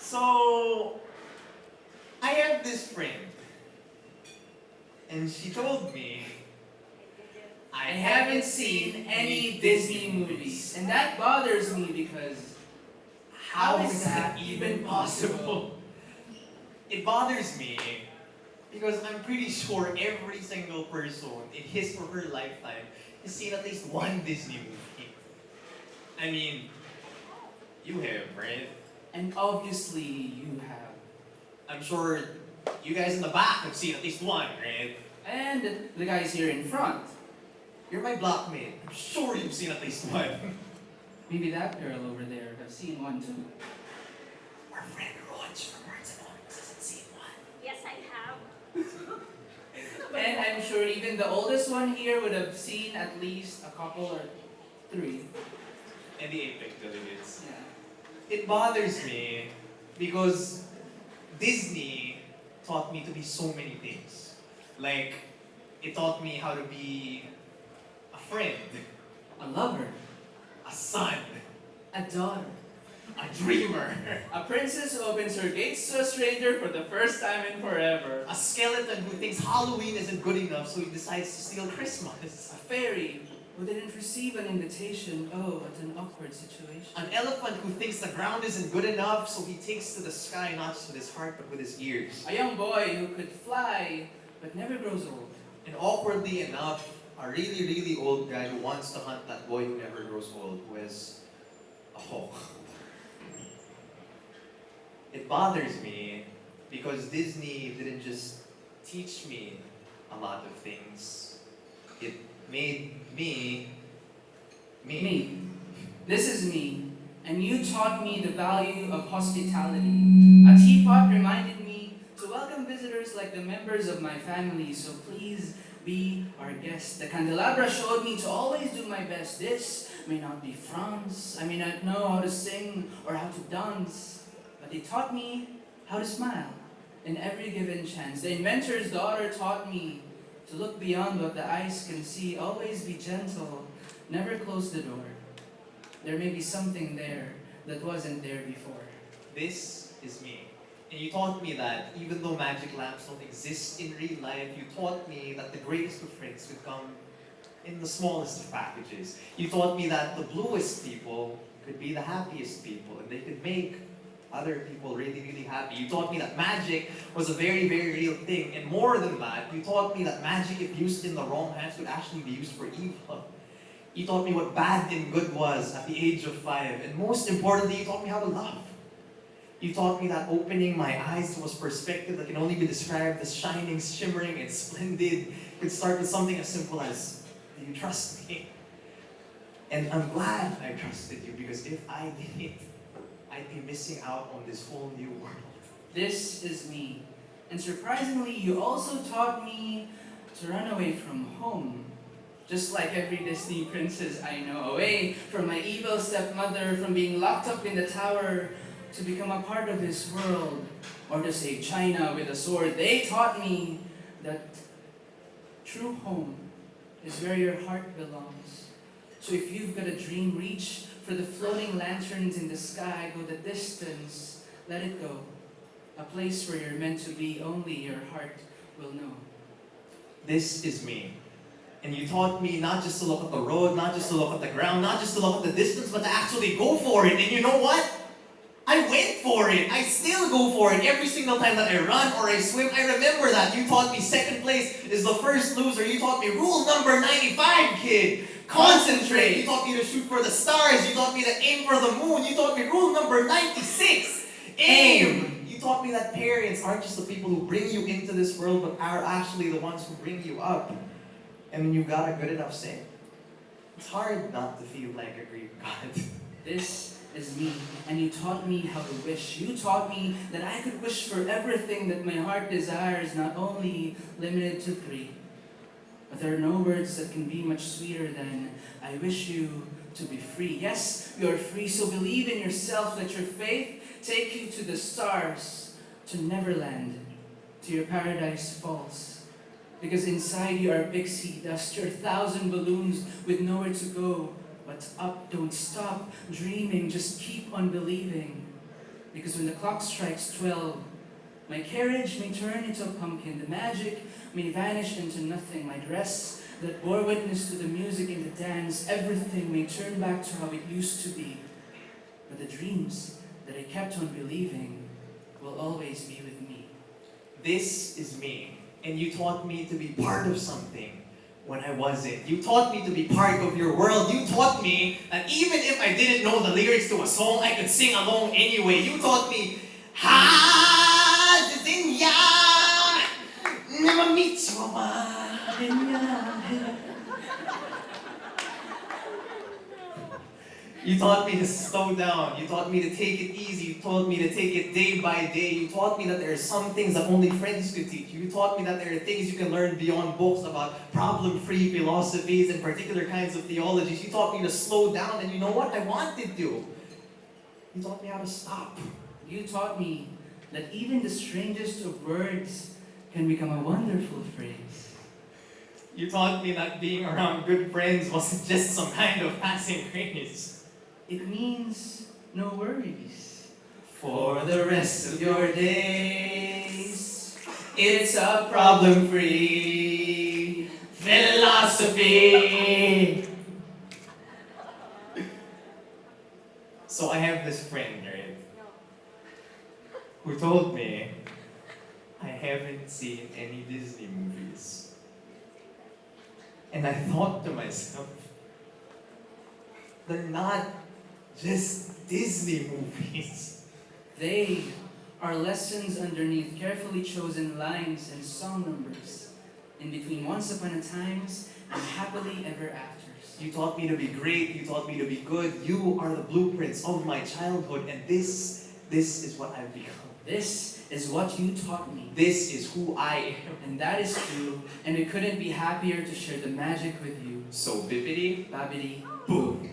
So, I have this friend, and she told me I haven't seen any Disney movies, and that bothers me because how is that even possible? It bothers me because I'm pretty sure every single person in his or her lifetime has seen at least one Disney movie. I mean, you have, right? And obviously you have. I'm sure you guys in the back have seen at least one, right? And the guys here in front. You're my blockmate. I'm sure you've seen at least one. Maybe that girl over there has seen one too. Our friend Roach from Arts and Arts hasn't seen one. Yes, I have. And I'm sure even the oldest one here would have seen at least a couple or three. And the Apex delegates. Yeah. It bothers me because Disney taught me to be so many things. Like, it taught me how to be a friend, A lover, a son, a daughter, a dreamer, a princess who opens her gates to a stranger for the first time in forever, a skeleton who thinks Halloween isn't good enough so he decides to steal Christmas, a fairy who didn't receive an invitation, at an awkward situation. an elephant who thinks the ground isn't good enough so he takes to the sky not just with his heart but with his ears. A young boy who could fly but never grows old. And awkwardly enough, a really, really old guy who wants to hunt that boy who never grows old, who is a hawk. It bothers me because Disney didn't just teach me a lot of things. It made me. Me. This is me. And you taught me the value of hospitality. A teapot reminded me to welcome visitors like the members of my family, so please be our guest. The candelabra showed me to always do my best. This may not be France. I may not know how to sing or how to dance, but they taught me how to smile in every given chance. The inventor's daughter taught me to look beyond what the eyes can see. Always be gentle. Never close the door. There may be something there that wasn't there before. This is me. And you taught me that even though magic lamps don't exist in real life, you taught me that the greatest of friends could come in the smallest of packages. You taught me that the bluest people could be the happiest people and they could make other people really, really happy. You taught me that magic was a very, very real thing. And more than that, you taught me that magic, if used in the wrong hands, could actually be used for evil. You taught me what bad and good was at the age of 5. And most importantly, you taught me how to love. You taught me that opening my eyes to a perspective that can only be described as shining, shimmering, and splendid could start with something as simple as, do you trust me? And I'm glad I trusted you because if I didn't, I'd be missing out on this whole new world. This is me. And surprisingly, you also taught me to run away from home. Just like every Disney princess I know, away from my evil stepmother, from being locked up in the tower, to become a part of his world, or to save China with a sword. They taught me that true home is where your heart belongs. So if you've got a dream, reach for the floating lanterns in the sky, go the distance, let it go. A place where you're meant to be, only your heart will know. This is me. And you taught me not just to look at the road, not just to look at the ground, not just to look at the distance, but to actually go for it. And you know what? I went for it. I still go for it. Every single time that I run or I swim, I remember that. You taught me second place is the first loser. You taught me rule number 95, kid. Concentrate. You taught me to shoot for the stars. You taught me to aim for the moon. You taught me rule number 96. Aim. You taught me that parents aren't just the people who bring you into this world, but are actually the ones who bring you up. And when you've got a good enough sin, it's hard not to feel like a grieved God. This is me, and you taught me how to wish. You taught me that I could wish for everything that my heart desires, not only limited to 3. But there are no words that can be much sweeter than, I wish you to be free. Yes, you are free, so believe in yourself. Let your faith take you to the stars, to Neverland, to your paradise falls. Because inside you are pixie dust, your 1,000 balloons with nowhere to go. But up, don't stop dreaming, just keep on believing. Because when the clock strikes 12, my carriage may turn into a pumpkin, the magic may vanish into nothing, my dress that bore witness to the music and the dance, everything may turn back to how it used to be. But the dreams that I kept on believing will always be with me. This is me, and you taught me to be part of something when I wasn't. You taught me to be part of your world. You taught me that even if I didn't know the lyrics to a song, I could sing along anyway. You taught me, You taught me to slow down. You taught me to take it easy. You taught me to take it day by day. You taught me that there are some things that only friends could teach. You taught me that there are things you can learn beyond books about problem-free philosophies and particular kinds of theologies. You taught me to slow down, and you know what? I wanted to. You taught me how to stop. You taught me that even the strangest of words can become a wonderful phrase. You taught me that being around good friends wasn't just some kind of passing craze. It means no worries. For the rest of your days, it's a problem-free philosophy. So I have this friend, right, who told me I haven't seen any Disney movies. And I thought to myself, they're not just Disney movies. They are lessons underneath carefully chosen lines and song numbers in between Once Upon a Times and Happily Ever Afters. You taught me to be great. You taught me to be good. You are the blueprints of my childhood, and this is what I've become. This is what you taught me. This is who I am. And that is true, and we couldn't be happier to share the magic with you. So bippity, Babbity, boom.